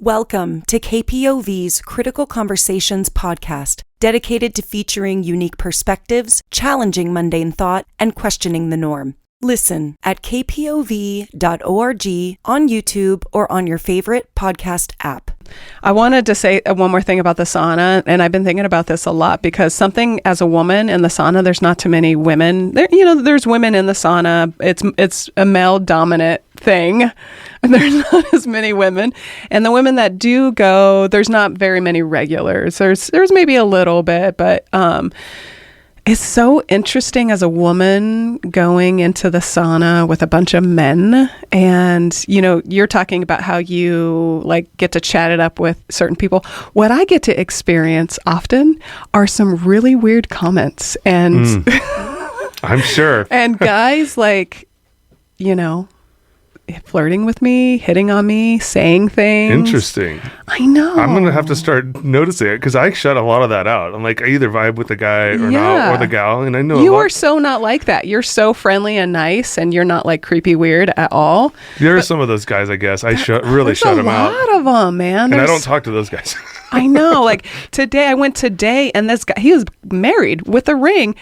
Welcome to KPOV's Critical Conversations podcast, dedicated to featuring unique perspectives, challenging mundane thought, and questioning the norm. Listen at kpov.org, on YouTube, or on your favorite podcast app. I wanted to say one more thing about the sauna, and I've been thinking about this a lot because something as a woman in the sauna, there's not too many women. There's women in the sauna. It's a male dominant thing. There's not as many women, and the women that do go, there's not very many regulars. There's maybe a little bit, but it's so interesting as a woman going into the sauna with a bunch of men. And, you're talking about how you get to chat it up with certain people. What I get to experience often are some really weird comments. And I'm sure. And guys flirting with me, hitting on me, saying things. Interesting. I know. I'm going to have to start noticing it because I shut a lot of that out. I'm like, I either vibe with the guy or not, or the gal. And I know you are so not like that. You're so friendly and nice, and you're not creepy weird at all. There are some of those guys, I guess. I really shut them out. There's a lot of them, man. And I don't talk to those guys. I know. Today, I went today, and this guy, he was married with a ring,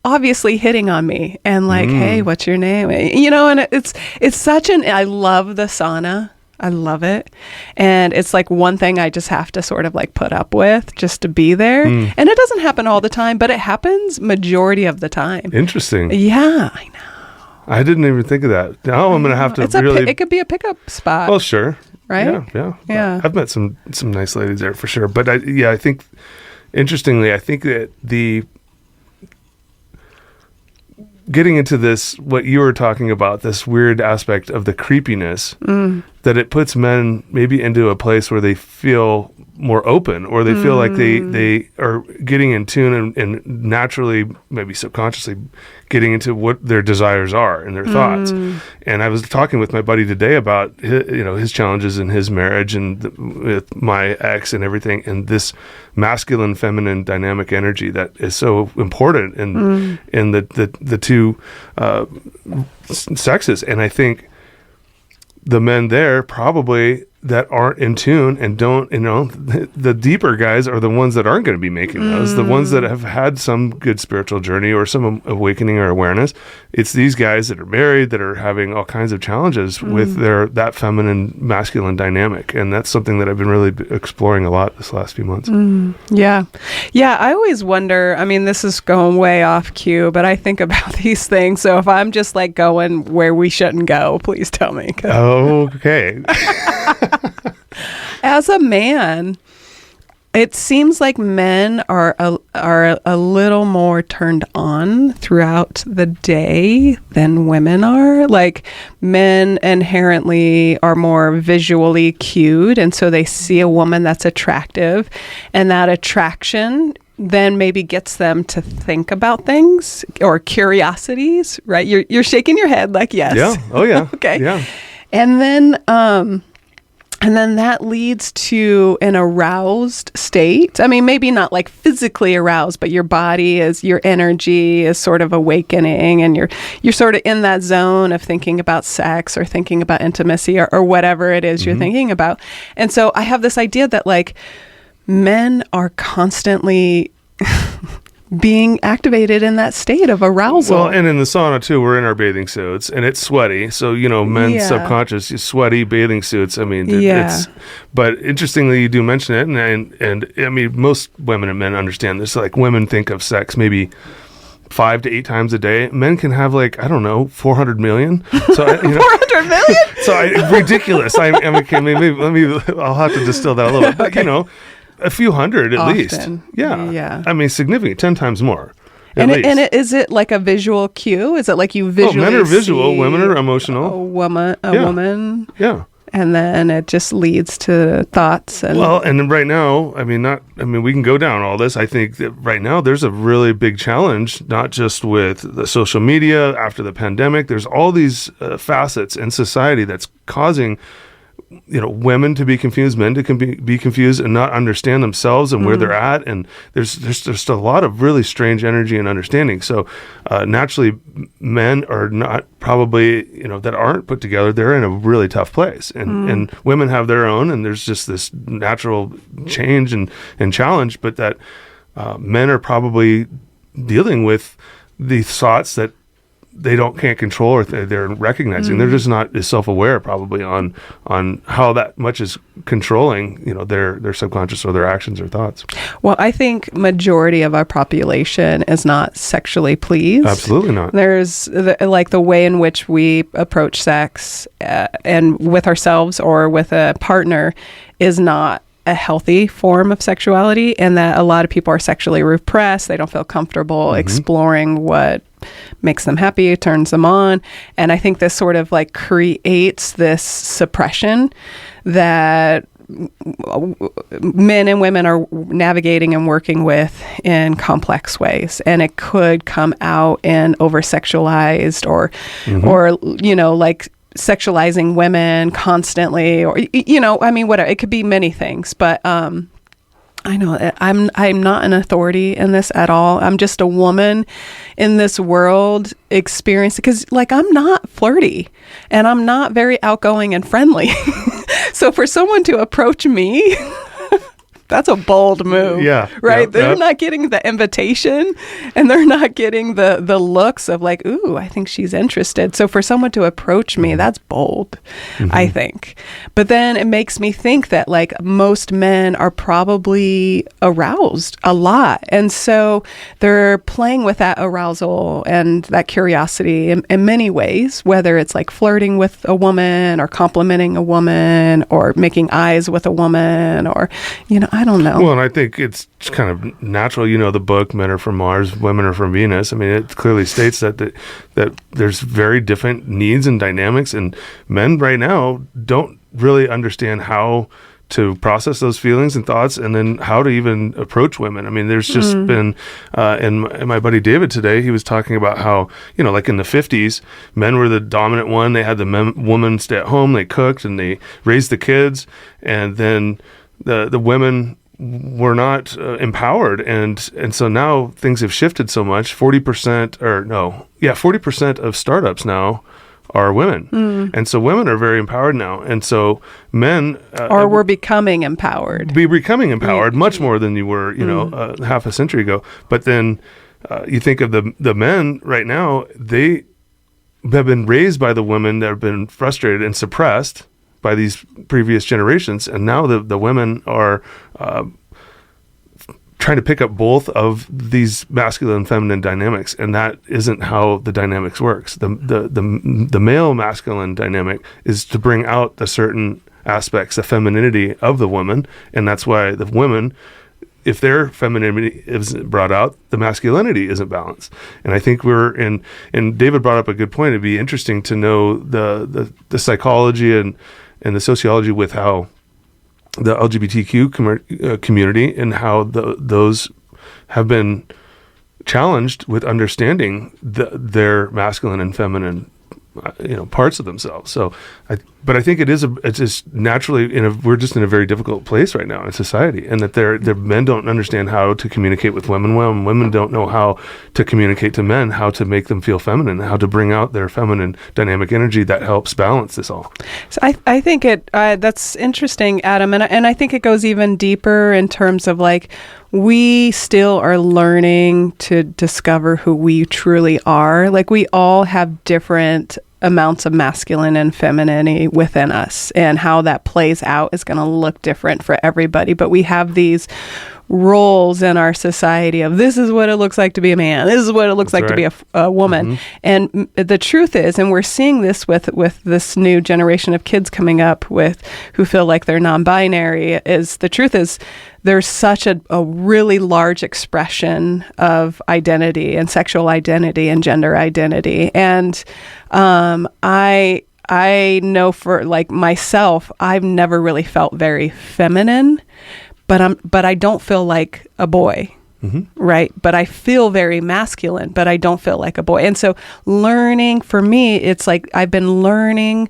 obviously hitting on me and hey, what's your name? And it's such I love the sauna. I love it. And it's one thing I just have to sort of put up with just to be there. And it doesn't happen all the time, but it happens majority of the time. Interesting. Yeah, I know. I didn't even think of that. Now I'm going to have to it could be a pickup spot. Well, sure. Right? Yeah. I've met some nice ladies there for sure. But I think, interestingly, I think that getting into this, what you were talking about, this weird aspect of the creepiness, that it puts men maybe into a place where they feel more open, or they feel like they are getting in tune and naturally, maybe subconsciously, getting into what their desires are and their thoughts. And I was talking with my buddy today about his challenges in his marriage and with my ex and everything, and this masculine feminine dynamic energy that is so important in the two sexes. And I think the men there probably that aren't in tune and don't, the deeper guys are the ones that aren't going to be making those, the ones that have had some good spiritual journey or some awakening or awareness. It's these guys that are married that are having all kinds of challenges with that feminine masculine dynamic. And that's something that I've been really exploring a lot this last few months. Yeah. I always wonder, this is going way off cue, but I think about these things. So if I'm just going where we shouldn't go, please tell me. Okay. As a man, it seems like men are a little more turned on throughout the day than women are. Men inherently are more visually cued, and so they see a woman that's attractive, and that attraction then maybe gets them to think about things or curiosities, right? You're shaking your head yes. Yeah. Oh, yeah. Okay. Yeah. And then that leads to an aroused state. Maybe not physically aroused, but your body your energy is sort of awakening, and you're sort of in that zone of thinking about sex or thinking about intimacy or whatever it is you're thinking about. And so I have this idea that men are constantly being activated in that state of arousal. Well, and in the sauna too, we're in our bathing suits and it's sweaty. So, men's subconscious, sweaty bathing suits. It's, but interestingly, you do mention it. And most women and men understand this. Women think of sex maybe 5 to 8 times a day. Men can have 400 million. So 400 million? So ridiculous. Okay, maybe I'll have to distill that a little bit. But, Okay. A few hundred at Often. least. Yeah. Significant, 10 times more. Is it a visual cue? Is it you visually men are visual, women are emotional. A woman. Yeah. And then it just leads to thoughts. And right now, we can go down all this. I think that right now there's a really big challenge, not just with the social media after the pandemic. There's all these facets in society that's causing women to be confused, men to be confused and not understand themselves and where they're at. And there's just a lot of really strange energy and understanding. So naturally, men are not probably, that aren't put together. They're in a really tough place. And women have their own, and there's just this natural change and challenge, but that men are probably dealing with these thoughts that they can't control, or they're recognizing. They're just not as self-aware probably on how that much is controlling, their subconscious or their actions or thoughts. Well, I think majority of our population is not sexually pleased. Absolutely not. There's the way in which we approach sex and with ourselves or with a partner is not a healthy form of sexuality, and that a lot of people are sexually repressed. They don't feel comfortable exploring what makes them happy, turns them on. And I think this sort of creates this suppression that men and women are navigating and working with in complex ways. And it could come out in over-sexualized or sexualizing women constantly, or whatever. It could be many things, but I know I'm not an authority in this at all. I'm just a woman in this world experiencing, because I'm not flirty and I'm not very outgoing and friendly. So for someone to approach me, that's a bold move. Yeah. Right? They're not getting the invitation, and they're not getting the looks of ooh, I think she's interested. So for someone to approach me, that's bold, I think. But then it makes me think that most men are probably aroused a lot. And so they're playing with that arousal and that curiosity in many ways, whether it's flirting with a woman or complimenting a woman or making eyes with a woman or, I don't know. Well, and I think it's kind of natural. The book, Men Are From Mars, Women Are From Venus. I mean, it clearly states that there's very different needs and dynamics, and men right now don't really understand how to process those feelings and thoughts, and then how to even approach women. I mean, there's just been, and my buddy David today, he was talking about how, in the 50s, men were the dominant one. They had the woman stay at home, they cooked, and they raised the kids, and then the women were not empowered, and so now things have shifted so much. 40% of startups now are women, and so women are very empowered now, and so men we're becoming empowered. Much more than you were, half a century ago. But then you think of the men right now; they have been raised by the women that have been frustrated and suppressed by these previous generations, and now the women are trying to pick up both of these masculine and feminine dynamics, and that isn't how the dynamics works. The male masculine dynamic is to bring out the certain aspects, the femininity of the woman, and that's why the women, if their femininity isn't brought out, the masculinity isn't balanced. And I think and David brought up a good point. It'd be interesting to know the psychology and the sociology with how the LGBTQ community and how those have been challenged with understanding their masculine and feminine parts of themselves. So, but I think it's just naturally we're just in a very difficult place right now in society, and that their men don't understand how to communicate with women well, and women don't know how to communicate to men, how to make them feel feminine, how to bring out their feminine dynamic energy that helps balance this all. So I think that's interesting, Adam, and I think it goes even deeper in terms of we still are learning to discover who we truly are. We all have different amounts of masculine and femininity within us, and how that plays out is going to look different for everybody. But we have these roles in our society of this is what it looks like to be a man, this is what it looks like to be a woman. And the truth is, and we're seeing this with this new generation of kids coming up who feel like they're non-binary, is the truth is there's such a really large expression of identity and sexual identity and gender identity. And I know for myself, I've never really felt very feminine, but I don't feel like a boy. Right. But I feel very masculine, but I don't feel like a boy. And so learning for me, it's I've been learning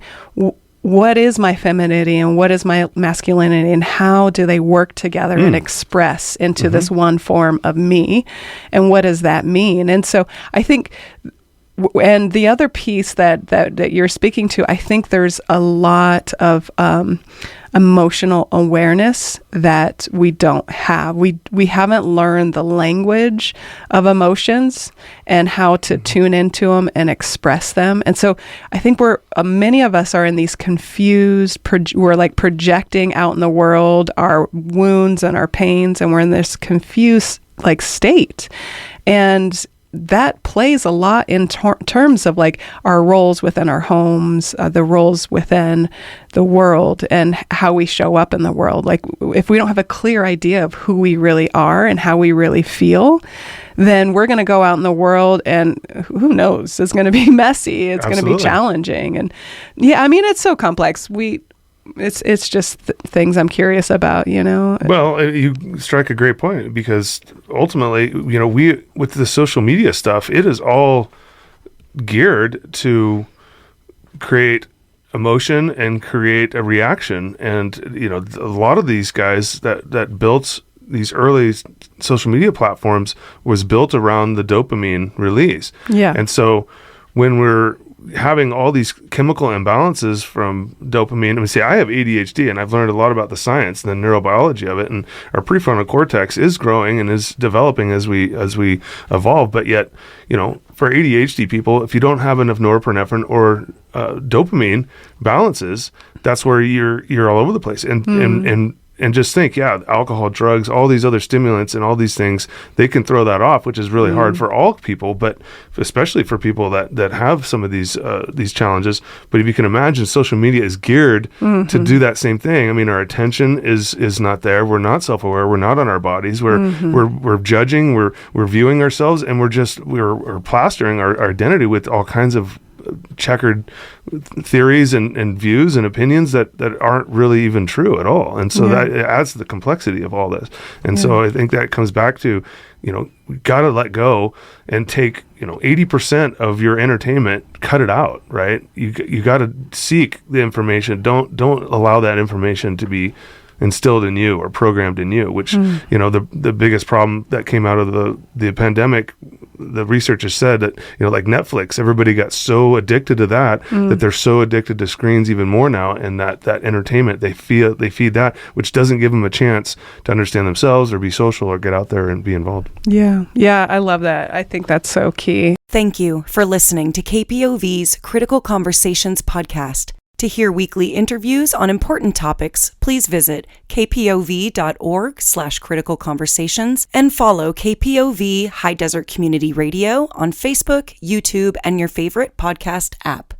what is my femininity and what is my masculinity, and how do they work together and express into this one form of me, and what does that mean? And so I think, and the other piece that you're speaking to, I think there's a lot of emotional awareness that we don't have. We haven't learned the language of emotions and how to tune into them and express them. And so I think many of us are in these confused, we're like projecting out in the world our wounds and our pains, and we're in this confused like state. And that plays a lot in terms of like our roles within our homes, the roles within the world, and how we show up in the world. Like if we don't have a clear idea of who we really are and how we really feel, then we're going to go out in the world and who knows, it's going to be messy. It's going to be challenging. And yeah, I mean, it's so complex. It's just things I'm curious about, you know? Well, you strike a great point, because ultimately, you know, with the social media stuff, it is all geared to create emotion and create a reaction. And, you know, a lot of these guys that built these early social media platforms was built around the dopamine release. Yeah. And so when we're having all these chemical imbalances from dopamine. I have ADHD, and I've learned a lot about the science and the neurobiology of it, and our prefrontal cortex is growing and is developing as we evolve. But yet, you know, for ADHD people, if you don't have enough norepinephrine or dopamine balances, that's where you're all over the place. And just think, alcohol, drugs, all these other stimulants and all these things, they can throw that off, which is really hard for all people, but especially for people that have some of these challenges. But if you can imagine, social media is geared to do that same thing. I mean, our attention is not there. We're not self-aware. We're not on our bodies. We're judging. We're viewing ourselves, and we're plastering our identity with all kinds of checkered theories and views and opinions that aren't really even true at all. And so that adds to the complexity of all this. And so I think that comes back to, you know, we got to let go and take, you know, 80% of your entertainment, cut it out, right? You got to seek the information. Don't allow that information to be instilled in you or programmed in you, which, you know, the biggest problem that came out of the pandemic, the researchers said that, you know, like Netflix, everybody got so addicted to that that they're so addicted to screens even more now, and that entertainment, they feed that, which doesn't give them a chance to understand themselves or be social or get out there and be involved. Yeah, I love that. I think that's so key. Thank you for listening to KPOV's Critical Conversations podcast. To hear weekly interviews on important topics, please visit kpov.org/criticalconversations and follow KPOV High Desert Community Radio on Facebook, YouTube, and your favorite podcast app.